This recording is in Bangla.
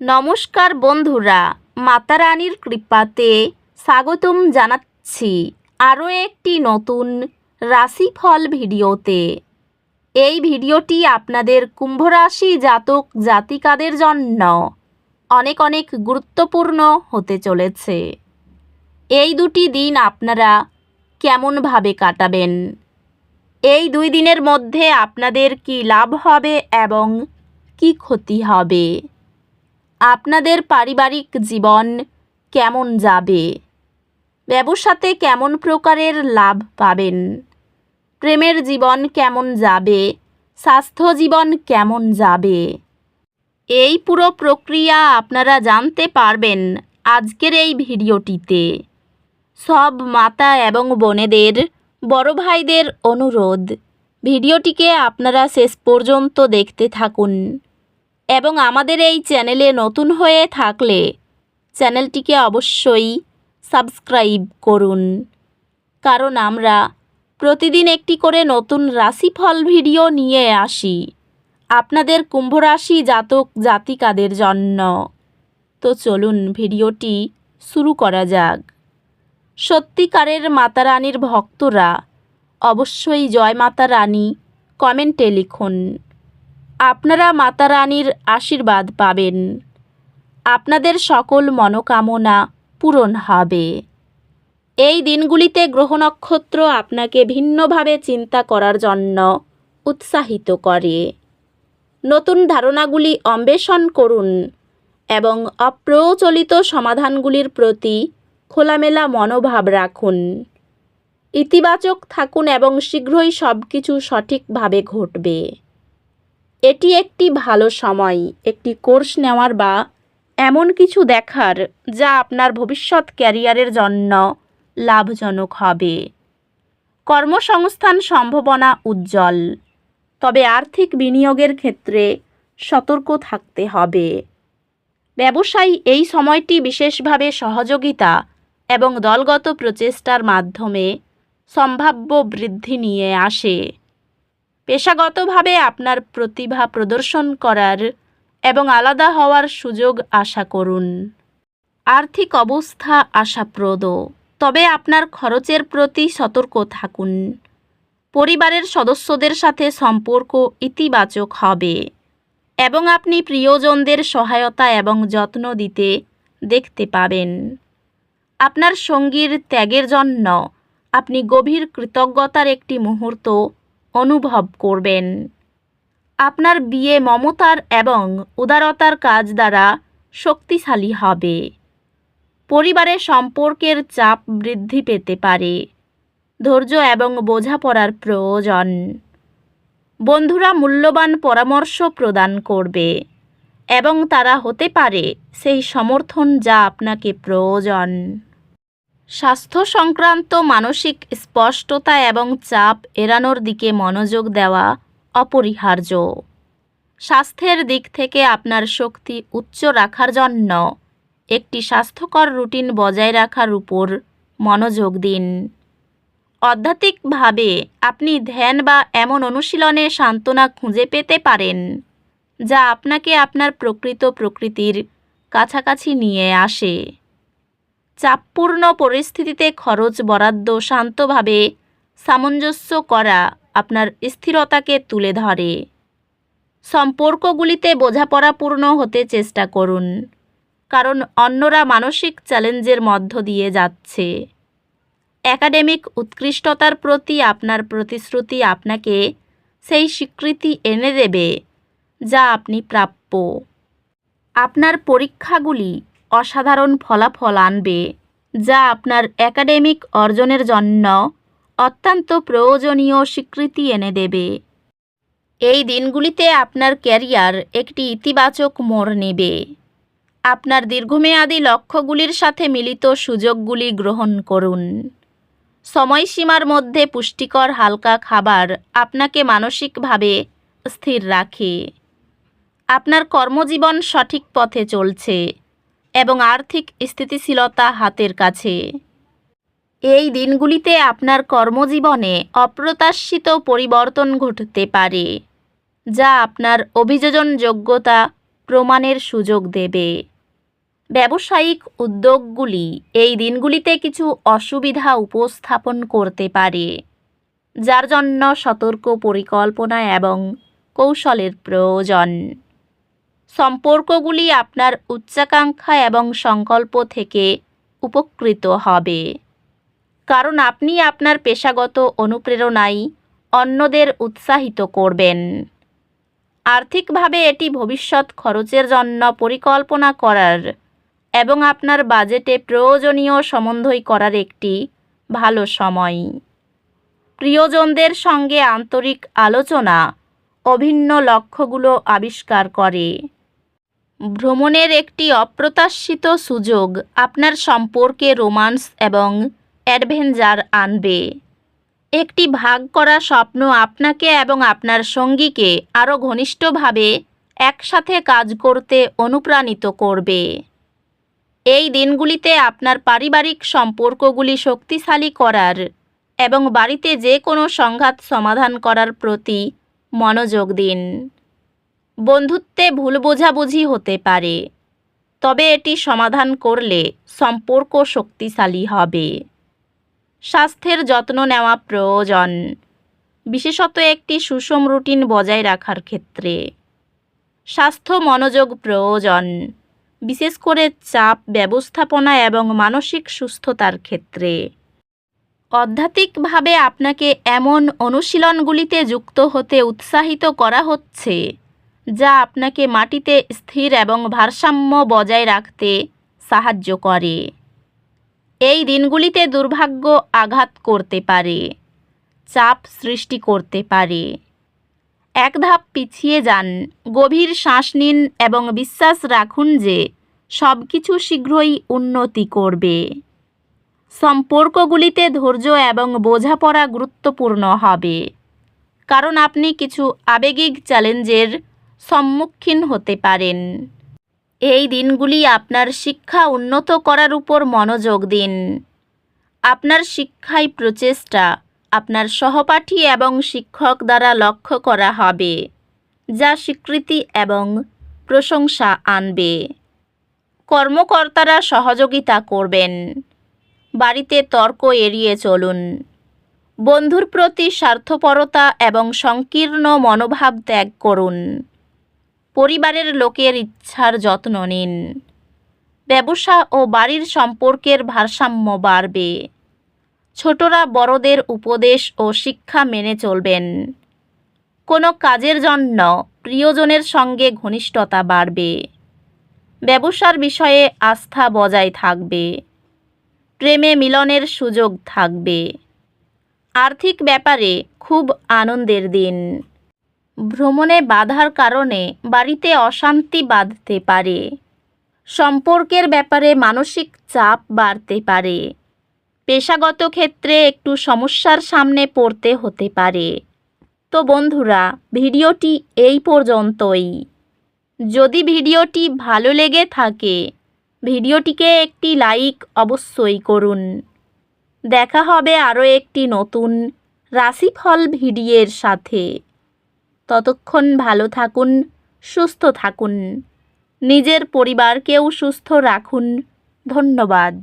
নমস্কার বন্ধুরা, মাতা রানীর কৃপাতে স্বাগতম জানাচ্ছি আরও একটি নতুন রাশিফল ভিডিওতে। এই ভিডিওটি আপনাদের কুম্ভ রাশি জাতক জাতিকাদের জন্য অনেক অনেক গুরুত্বপূর্ণ হতে চলেছে। এই দুটি দিন আপনারা কেমনভাবে কাটাবেন, এই 2 দিনের মধ্যে আপনাদের কি লাভ হবে এবং কি ক্ষতি হবে, আপনাদের পারিবারিক জীবন কেমন যাবে, ব্যবসাতে কেমন প্রকারের লাভ পাবেন, প্রেমের জীবন কেমন যাবে, স্বাস্থ্য জীবন কেমন যাবে, এই পুরো প্রক্রিয়া আপনারা জানতে পারবেন আজকের এই ভিডিওটিতে। সব মাতা এবং বোনেদের, বড় ভাইদের অনুরোধ, ভিডিওটিকে আপনারা শেষ পর্যন্ত দেখতে থাকুন এবং আমাদের এই চ্যানেলে নতুন হয়ে থাকলে চ্যানেলটিকে অবশ্যই সাবস্ক্রাইব করুন, কারণ আমরা প্রতিদিন একটি করে নতুন রাশিফল ভিডিও নিয়ে আসি আপনাদের কুম্ভ রাশি জাতক জাতিকাদের জন্য। তো চলুন ভিডিওটি শুরু করা যাক। সত্যিকারের মাতা রানীর ভক্তরা অবশ্যই জয় মাতা রানী কমেন্টে লিখুন। আপনারা মাতা রানীর আশীর্বাদ পাবেন, আপনাদের সকল মনোকামনা পূরণ হবে। এই দিনগুলিতে গ্রহ নক্ষত্র আপনাকে ভিন্নভাবে চিন্তা করার জন্য উৎসাহিত করে। নতুন ধারণাগুলি অন্বেষণ করুন এবং অপ্রচলিত সমাধানগুলির প্রতি খোলামেলা মনোভাব রাখুন। ইতিবাচক থাকুন এবং শীঘ্রই সব কিছু সঠিকভাবে ঘটবে। এটি একটি ভালো সময় একটি কোর্স নেওয়ার বা এমন কিছু দেখার যা আপনার ভবিষ্যৎ ক্যারিয়ারের জন্য লাভজনক হবে। কর্মসংস্থান সম্ভাবনা উজ্জ্বল, তবে আর্থিক বিনিয়োগের ক্ষেত্রে সতর্ক থাকতে হবে। ব্যবসায়ী এই সময়টি বিশেষভাবে সহযোগিতা এবং দলগত প্রচেষ্টার মাধ্যমে সম্ভাব্য বৃদ্ধি নিয়ে আসে। পেশাগতভাবে আপনার প্রতিভা প্রদর্শন করার এবং আলাদা হওয়ার সুযোগ আশা করুন। আর্থিক অবস্থা আশাপ্রদ, তবে আপনার খরচের প্রতি সতর্ক থাকুন। পরিবারের সদস্যদের সাথে সম্পর্ক ইতিবাচক হবে এবং আপনি প্রিয়জনদের সহায়তা এবং যত্ন দিতে দেখতে পাবেন। আপনার সঙ্গীর ত্যাগের জন্য আপনি গভীর কৃতজ্ঞতার একটি মুহূর্ত অনুভব করবেন। আপনার বিয়ে মমতার এবং উদারতার কাজ দ্বারা শক্তিশালী হবে। পরিবারে সম্পর্কের চাপ বৃদ্ধি পেতে পারে, ধৈর্য এবং বোঝাপড়ার প্রয়োজন। বন্ধুরা মূল্যবান পরামর্শ প্রদান করবে এবং তারা হতে পারে সেই সমর্থন যা আপনাকে প্রয়োজন। স্বাস্থ্য সংক্রান্ত মানসিক স্পষ্টতা এবং চাপ এড়ানোর দিকে মনোযোগ দেওয়া অপরিহার্য। স্বাস্থ্যের দিক থেকে আপনার শক্তি উচ্চ রাখার জন্য একটি স্বাস্থ্যকর রুটিন বজায় রাখার উপর মনোযোগ দিন। আধ্যাত্মিকভাবে আপনি ধ্যান বা এমন অনুশীলনে সান্ত্বনা খুঁজে পেতে পারেন যা আপনাকে আপনার প্রকৃত প্রকৃতির কাছাকাছি নিয়ে আসে। চাপপূর্ণ পরিস্থিতিতে খরচ বরাদ্দ শান্তভাবে সামঞ্জস্য করা আপনার স্থিরতাকে তুলে ধরে। সম্পর্কগুলিতে বোঝাপড়াপূর্ণ হতে চেষ্টা করুন, কারণ অন্যরা মানসিক চ্যালেঞ্জের মধ্য দিয়ে যাচ্ছে। একাডেমিক উৎকৃষ্টতার প্রতি আপনার প্রতিশ্রুতি আপনাকে সেই স্বীকৃতি এনে দেবে যা আপনি প্রাপ্য। আপনার পরীক্ষাগুলি অসাধারণ ফলাফল আনবে, যা আপনার একাডেমিক অর্জনের জন্য অত্যন্ত প্রয়োজনীয় স্বীকৃতি এনে দেবে। এই দিনগুলিতে আপনার ক্যারিয়ার একটি ইতিবাচক মোড় নেবে। আপনার দীর্ঘমেয়াদী লক্ষ্যগুলির সাথে মিলিত সুযোগগুলি গ্রহণ করুন। সময়সীমার মধ্যে পুষ্টিকর হালকা খাবার আপনাকে মানসিকভাবে স্থির রাখে। আপনার কর্মজীবন সঠিক পথে চলছে এবং আর্থিক স্থিতিশীলতা হাতের কাছে। এই দিনগুলিতে আপনার কর্মজীবনে অপ্রত্যাশিত পরিবর্তন ঘটতে পারে, যা আপনার অভিযোজন যোগ্যতা প্রমাণের সুযোগ দেবে। ব্যবসায়িক উদ্যোগগুলি এই দিনগুলিতে কিছু অসুবিধা উপস্থাপন করতে পারে, যার জন্য সতর্ক পরিকল্পনা এবং কৌশলের প্রয়োজন। সম্পর্কগুলি আপনার উচ্চাকাঙ্ক্ষা এবং সংকল্প থেকে উপকৃত হবে, কারণ আপনি আপনার পেশাগত অনুপ্রেরণায় অন্যদের উৎসাহিত করবেন। আর্থিকভাবে এটি ভবিষ্যৎ খরচের জন্য পরিকল্পনা করার এবং আপনার বাজেটে প্রয়োজনীয় সমন্বয় করার একটি ভালো সময়। প্রিয়জনদের সঙ্গে আন্তরিক আলোচনা অভিন্ন লক্ষ্যগুলো আবিষ্কার করে। ভ্রমণের একটি অপ্রত্যাশিত সুযোগ আপনার সম্পর্কে রোমান্স এবং অ্যাডভেঞ্চার আনবে। একটি ভাগ করা স্বপ্ন আপনাকে এবং আপনার সঙ্গীকে আরও ঘনিষ্ঠভাবে একসাথে কাজ করতে অনুপ্রাণিত করবে। এই দিনগুলিতে আপনার পারিবারিক সম্পর্কগুলি শক্তিশালী করার এবং বাড়িতে যে কোনো সংঘাত সমাধান করার প্রতি মনোযোগ দিন। বন্ধুত্বে ভুল বোঝাবুঝি হতে পারে, তবে এটি সমাধান করলে সম্পর্ক শক্তিশালী হবে। স্বাস্থ্যের যত্ন নেওয়া প্রয়োজন, বিশেষত একটি সুষম রুটিন বজায় রাখার ক্ষেত্রে। স্বাস্থ্য মনোযোগ প্রয়োজন, বিশেষ করে চাপ ব্যবস্থাপনা এবং মানসিক সুস্থতার ক্ষেত্রে। আধ্যাত্মিকভাবে আপনাকে এমন অনুশীলনগুলিতে যুক্ত হতে উৎসাহিত করা হচ্ছে যা আপনাকে মাটিতে স্থির এবং ভারসাম্য বজায় রাখতে সাহায্য করে। এই দিনগুলিতে দুর্ভাগ্য আঘাত করতে পারে, চাপ সৃষ্টি করতে পারে। এক ধাপ পিছিয়ে যান, গভীর শ্বাস নিন এবং বিশ্বাস রাখুন যে সব কিছু শীঘ্রই উন্নতি করবে। সম্পর্কগুলিতে ধৈর্য এবং বোঝাপড়া গুরুত্বপূর্ণ হবে, কারণ আপনি কিছু আবেগিক চ্যালেঞ্জের সম্মুখীন হতে পারেন। এই দিনগুলি আপনার শিক্ষা উন্নত করার উপর মনোযোগ দিন। আপনার শিক্ষায় প্রচেষ্টা আপনার সহপাঠী এবং শিক্ষক দ্বারা লক্ষ্য করা হবে, যা স্বীকৃতি এবং প্রশংসা আনবে। কর্মকর্তারা সহযোগিতা করবেন। বাড়িতে তর্ক এড়িয়ে চলুন। বন্ধুর প্রতি স্বার্থপরতা এবং সংকীর্ণ মনোভাব ত্যাগ করুন। পরিবারের লোকের ইচ্ছার যত্ন নিন। ব্যবসা ও বাড়ির সম্পর্কের ভারসাম্য বাড়বে। ছোটরা বড়দের উপদেশ ও শিক্ষা মেনে চলবেন। কোনো কাজের জন্য প্রিয়জনের সঙ্গে ঘনিষ্ঠতা বাড়বে। ব্যবসার বিষয়ে আস্থা বজায় থাকবে। প্রেমে মিলনের সুযোগ থাকবে। আর্থিক ব্যাপারে খুব আনন্দের দিন। ভ্রমণে বাধার কারণে বাড়িতে অশান্তি বাঁধতে পারে। সম্পর্কের ব্যাপারে মানসিক চাপ বাড়তে পারে। পেশাগত ক্ষেত্রে একটু সমস্যার সামনে পড়তে হতে পারে। তো বন্ধুরা, ভিডিওটি এই পর্যন্তই। যদি ভিডিওটি ভালো লেগে থাকে, ভিডিওটিকে একটি লাইক অবশ্যই করুন। দেখা হবে আরও একটি নতুন রাশিফল ভিডিওর সাথে। ততক্ষণ ভালো থাকুন, সুস্থ থাকুন, নিজের পরিবারকেও সুস্থ রাখুন। ধন্যবাদ।